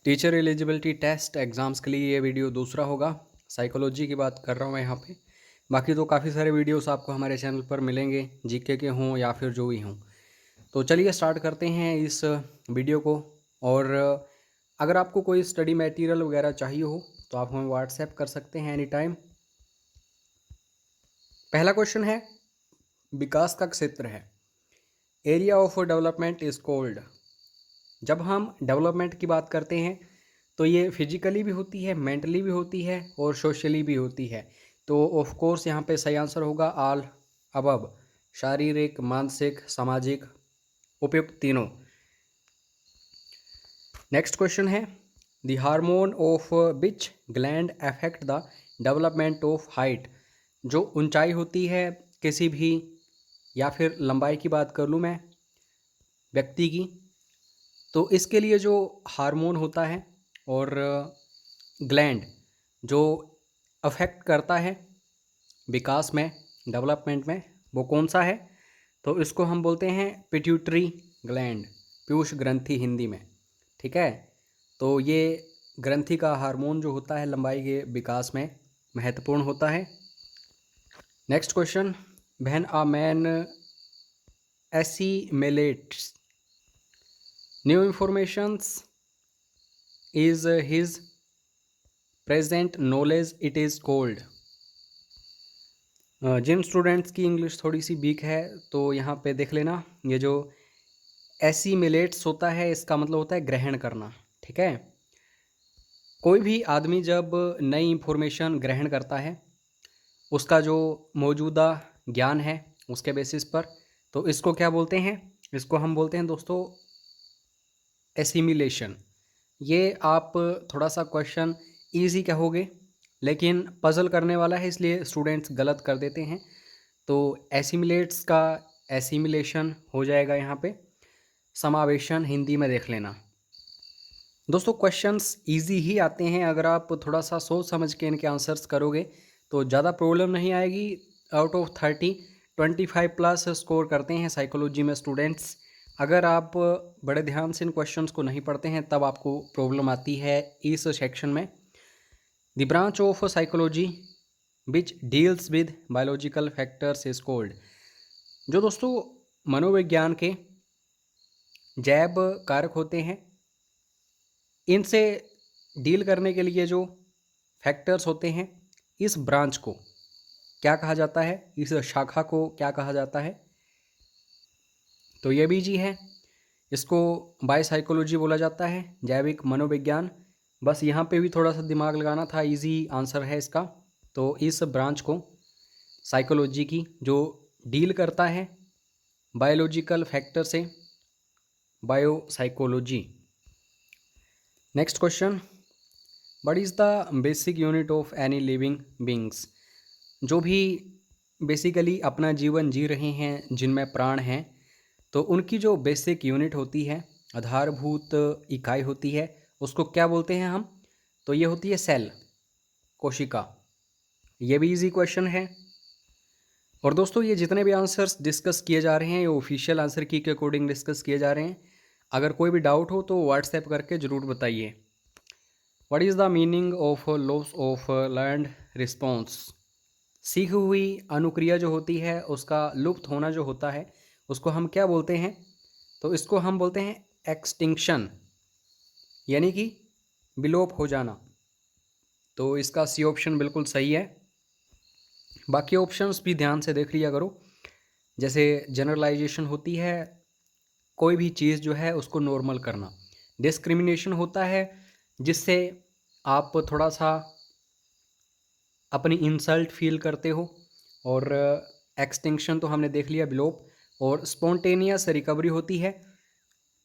Teacher eligibility test exams के लिए ये वीडियो दूसरा होगा। साइकोलॉजी की बात कर रहा हूँ मैं यहाँ पे। बाकी तो काफ़ी सारे वीडियोस आपको हमारे चैनल पर मिलेंगे, जीके के हों या फिर जो भी हों। तो चलिए स्टार्ट करते हैं इस वीडियो को। और अगर आपको कोई स्टडी मटेरियल वगैरह चाहिए हो तो आप हमें व्हाट्सएप कर सकते हैं एनी टाइम। पहला क्वेश्चन है, विकास का क्षेत्र है, area of development is called. जब हम डेवलपमेंट की बात करते हैं तो ये फिजिकली भी होती है, मेंटली भी होती है और सोशली भी होती है। तो ऑफ कोर्स यहाँ पे सही आंसर होगा ऑल अबव, शारीरिक, मानसिक, सामाजिक, उपयुक्त तीनों। नेक्स्ट क्वेश्चन है, the hormone of which gland affect the development of height. जो ऊंचाई होती है किसी भी, या फिर लंबाई की बात कर लूँ मैं व्यक्ति की, तो इसके लिए जो हार्मोन होता है और ग्लैंड जो अफेक्ट करता है विकास में, डेवलपमेंट में, वो कौन सा है? तो इसको हम बोलते हैं पिट्यूटरी ग्लैंड, पीयूष ग्रंथि हिंदी में। ठीक है, तो ये ग्रंथि का हार्मोन जो होता है लंबाई के विकास में महत्वपूर्ण होता है। Next question, when a man assimilates new informations is his present knowledge it is called। जिन स्टूडेंट्स की इंग्लिश थोड़ी सी वीक है तो यहाँ पे देख लेना, ये जो एसिमिलेट्स होता है इसका मतलब होता है ग्रहण करना। ठीक है, कोई भी आदमी जब नई इंफॉर्मेशन ग्रहण करता है उसका जो मौजूदा ज्ञान है उसके बेसिस पर, तो इसको क्या बोलते हैं? इसको हम बोलते हैं दोस्तों एसिमिलेशन। ये आप थोड़ा सा क्वेश्चन इजी कहोगे लेकिन पजल करने वाला है, इसलिए स्टूडेंट्स गलत कर देते हैं। तो एसिमिलेट्स का एसिमिलेशन हो जाएगा यहाँ पे समावेशन, हिंदी में देख लेना। दोस्तों क्वेश्चंस इजी ही आते हैं, अगर आप थोड़ा सा सोच समझ के इनके आंसर्स करोगे तो ज़्यादा प्रॉब्लम नहीं आएगी। आउट ऑफ 30 25 प्लस स्कोर करते हैं साइकोलॉजी में स्टूडेंट्स। अगर आप बड़े ध्यान से इन क्वेश्चंस को नहीं पढ़ते हैं तब आपको प्रॉब्लम आती है इस सेक्शन में। The branch of psychology which deals with biological factors is called. जो दोस्तों मनोविज्ञान के जैव कारक होते हैं, इनसे डील करने के लिए जो फैक्टर्स होते हैं, इस ब्रांच को क्या कहा जाता है, इस शाखा को क्या कहा जाता है? तो ये भी जी है, इसको बायोसाइकोलॉजी बोला जाता है, जैविक मनोविज्ञान। बस यहाँ पे भी थोड़ा सा दिमाग लगाना था, इजी आंसर है इसका। तो इस ब्रांच को साइकोलॉजी की जो डील करता है बायोलॉजिकल फैक्टर से, biopsychology. Next question, what is the basic unit of any living beings. जो भी बेसिकली अपना जीवन जी रहे हैं, जिनमें प्राण हैं, तो उनकी जो बेसिक यूनिट होती है, आधारभूत इकाई होती है, उसको क्या बोलते हैं हम? तो ये होती है सेल, कोशिका। ये भी इजी क्वेश्चन है। और दोस्तों ये जितने भी आंसर्स डिस्कस किए जा रहे हैं ये ऑफिशियल आंसर की के अकॉर्डिंग डिस्कस किए जा रहे हैं। अगर कोई भी डाउट हो तो व्हाट्सएप करके ज़रूर बताइए। What is the meaning of loss of learned response. सीखी हुई अनुक्रिया जो होती है उसका लुप्त होना जो होता है उसको हम क्या बोलते हैं? तो इसको हम बोलते हैं एक्सटिंक्शन, यानी कि विलोप हो जाना। तो इसका सी ऑप्शन बिल्कुल सही है। बाकी ऑप्शंस भी ध्यान से देख लिया करो। जैसे जनरलाइजेशन होती है, कोई भी चीज़ जो है उसको नॉर्मल करना। डिस्क्रिमिनेशन होता है जिससे आप थोड़ा सा अपनी इंसल्ट फील करते हो। और एक्सटिंक्शन तो हमने देख लिया, विलोप। और स्पॉन्टेनियस रिकवरी होती है,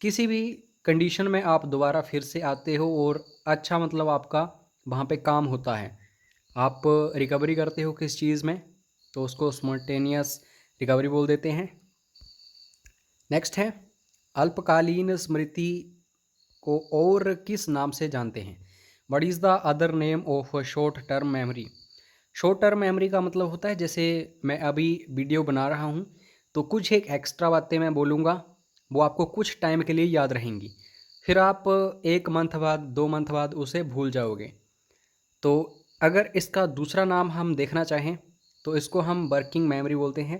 किसी भी कंडीशन में आप दोबारा फिर से आते हो और अच्छा मतलब आपका वहाँ पे काम होता है, आप रिकवरी करते हो किस चीज़ में, तो उसको स्पॉन्टेनियस रिकवरी बोल देते हैं। नेक्स्ट है, अल्पकालीन स्मृति को और किस नाम से जानते हैं? What is the other name of short term memory. Short term memory का मतलब होता है, जैसे मैं अभी वीडियो बना रहा हूँ तो कुछ एक एक्स्ट्रा बातें मैं बोलूँगा, वो आपको कुछ टाइम के लिए याद रहेंगी। फिर आप 1 मंथ बाद 2 मंथ बाद उसे भूल जाओगे। तो अगर इसका दूसरा नाम हम देखना चाहें तो इसको हम वर्किंग मेमोरी बोलते हैं,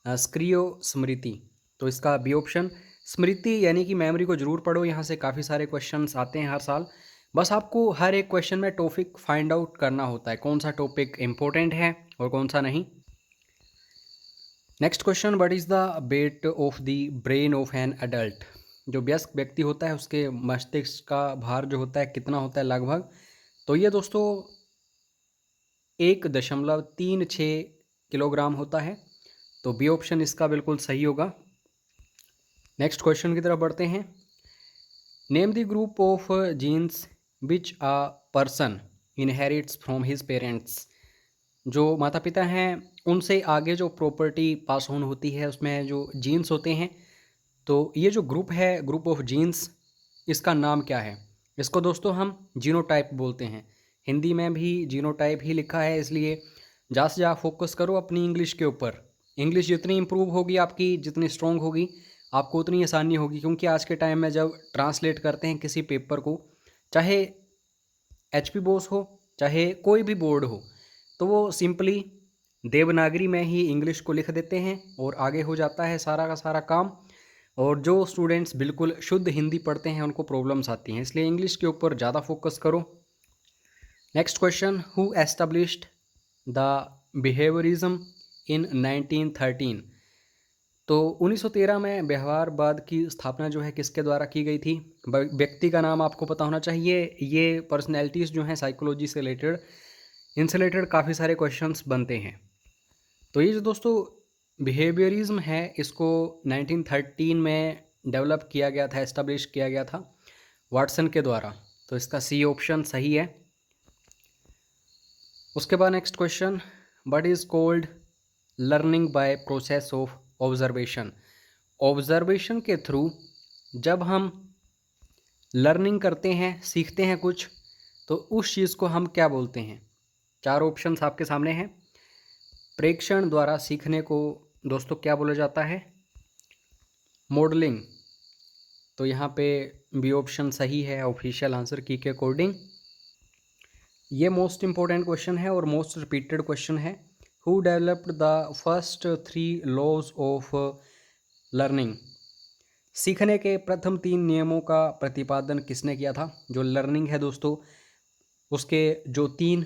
स्क्रियो स्मृति। तो इसका बी ऑप्शन स्मृति यानी कि मेमोरी को ज़रूर पढ़ो, यहाँ से काफ़ी सारे क्वेश्चंस आते हैं हर साल। बस आपको हर एक क्वेश्चन में टॉपिक फाइंड आउट करना होता है, कौन सा टॉपिक इम्पोर्टेंट है और कौन सा नहीं। Next question, what is the weight of the brain of an adult. जो वयस्क व्यक्ति होता है उसके मस्तिष्क का भार जो होता है कितना होता है लगभग। तो ये दोस्तों 1.36 किलोग्राम होता है। तो बी ऑप्शन इसका बिल्कुल सही होगा। नेक्स्ट क्वेश्चन की तरफ बढ़ते हैं। Name the group of jeans which a person inherits from his parents. जो माता पिता हैं उनसे आगे जो प्रॉपर्टी पास ऑन होती है उसमें जो जीन्स होते हैं, तो ये जो ग्रुप है ग्रुप ऑफ जीन्स, इसका नाम क्या है। इसको दोस्तों हम जीनोटाइप बोलते हैं। हिंदी में भी जीनोटाइप ही लिखा है, इसलिए ज़्यादा से ज़्यादा फोकस करो अपनी इंग्लिश के ऊपर। इंग्लिश जितनी इम्प्रूव होगी आपकी, जितनी स्ट्रॉन्ग होगी, आपको उतनी आसानी होगी। क्योंकि आज के टाइम में जब ट्रांसलेट करते हैं किसी पेपर को, चाहे HP बोस हो चाहे कोई भी बोर्ड हो, तो वो सिंपली देवनागरी में ही इंग्लिश को लिख देते हैं और आगे हो जाता है सारा का सारा काम। और जो स्टूडेंट्स बिल्कुल शुद्ध हिंदी पढ़ते हैं उनको प्रॉब्लम्स आती हैं, इसलिए इंग्लिश के ऊपर ज़्यादा फोकस करो। Next question, who established the behaviourism in 1913। तो 1913 में व्यवहारवाद की स्थापना जो है किसके द्वारा की गई थी। व्यक्ति का नाम आपको पता होना चाहिए। ये पर्सनैलिटीज़ जो हैं साइकोलॉजी से रिलेटेड, इनसे रिलेटेड काफ़ी सारे क्वेश्चंस बनते हैं। तो ये जो दोस्तों बिहेवियरिज्म है इसको 1913 में डेवलप किया गया था, एस्टेब्लिश किया गया था वाटसन के द्वारा। तो इसका सी ऑप्शन सही है। उसके बाद next question, what is called learning by process of observation. Observation के थ्रू जब हम लर्निंग करते हैं, सीखते हैं कुछ, तो उस चीज़ को हम क्या बोलते हैं। 4 ऑप्शंस आपके सामने हैं। प्रेक्षण द्वारा सीखने को दोस्तों क्या बोला जाता है, मॉडलिंग। तो यहाँ पे बी ऑप्शन सही है ऑफिशियल आंसर की के अकॉर्डिंग। ये मोस्ट इंपॉर्टेंट क्वेश्चन है और मोस्ट रिपीटेड क्वेश्चन है। Who developed the first 3 laws of learning. सीखने के प्रथम 3 नियमों का प्रतिपादन किसने किया था। जो लर्निंग है दोस्तों उसके जो 3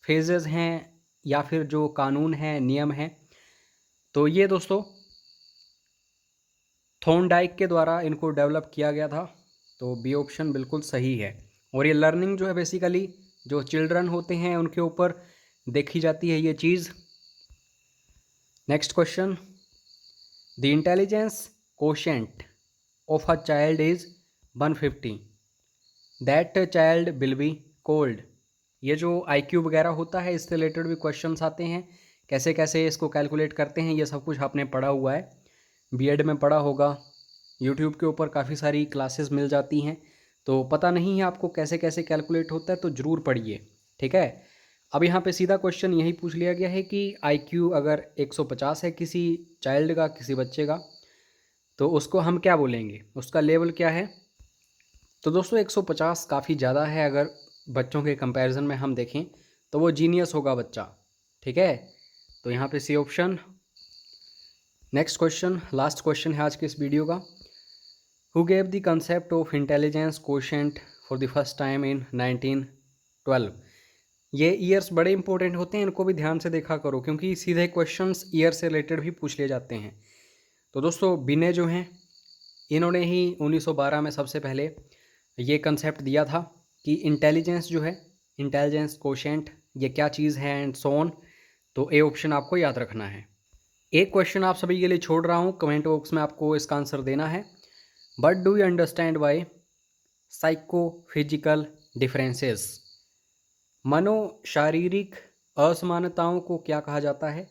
फेजेस हैं या फिर जो कानून हैं, नियम हैं, तो ये दोस्तों थॉर्नडाइक के द्वारा इनको डेवलप किया गया था। तो बी ऑप्शन बिल्कुल सही है। और ये लर्निंग जो है बेसिकली जो चिल्ड्रन होते हैं उनके ऊपर देखी जाती है ये चीज़। Next question, the intelligence quotient of a child is 150, that child will be called. ये जो IQ वगैरह होता है इससे रिलेटेड भी क्वेश्चंस आते हैं, कैसे कैसे इसको कैलकुलेट करते हैं, ये सब कुछ आपने पढ़ा हुआ है, B.Ed में पढ़ा होगा। यूट्यूब के ऊपर काफ़ी सारी क्लासेस मिल जाती हैं। तो पता नहीं है आपको कैसे कैसे कैलकुलेट होता है तो ज़रूर पढ़िए, ठीक है। अब यहाँ पे सीधा क्वेश्चन यही पूछ लिया गया है कि IQ अगर 150 है किसी चाइल्ड का, किसी बच्चे का, तो उसको हम क्या बोलेंगे, उसका लेवल क्या है। तो दोस्तों 150 काफ़ी ज़्यादा है, अगर बच्चों के कंपैरिजन में हम देखें तो वो जीनियस होगा बच्चा, ठीक है। तो यहाँ पे C option. Next question, last question है आज के इस वीडियो का। Who gave the concept of intelligence quotient for the first time in 1912। ये ईयर्स बड़े इंपॉर्टेंट होते हैं, इनको भी ध्यान से देखा करो क्योंकि सीधे क्वेश्चंस ईयर से रिलेटेड भी पूछ लिए जाते हैं। तो दोस्तों बिने जो हैं इन्होंने ही 1912 में सबसे पहले ये कंसेप्ट दिया था कि इंटेलिजेंस जो है, इंटेलिजेंस कोशेंट, ये क्या चीज़ है एंड सो ऑन। तो ए ऑप्शन आपको याद रखना है। एक क्वेश्चन आप सभी के लिए छोड़ रहा हूँ, कमेंट बॉक्स में आपको इसका आंसर देना है। But do you understand why psychophysical differences. मनो शारीरिक असमानताओं को क्या कहा जाता है।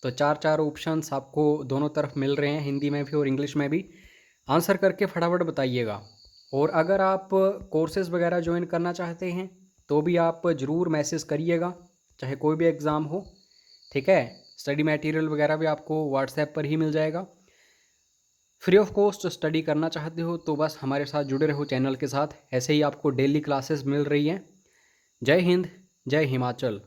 तो 4 ऑप्शंस आपको दोनों तरफ मिल रहे हैं, हिंदी में भी और इंग्लिश में भी। आंसर करके फटाफट बताइएगा। और अगर आप कोर्सेज़ वगैरह ज्वाइन करना चाहते हैं तो भी आप ज़रूर मैसेज करिएगा, चाहे कोई भी एग्ज़ाम हो, ठीक है। स्टडी मटेरियल वगैरह भी आपको व्हाट्सएप पर ही मिल जाएगा। फ्री ऑफ कॉस्ट स्टडी करना चाहते हो तो बस हमारे साथ जुड़े रहो चैनल के साथ, ऐसे ही आपको डेली क्लासेस मिल रही हैं। जय हिंद, जय हिमाचल।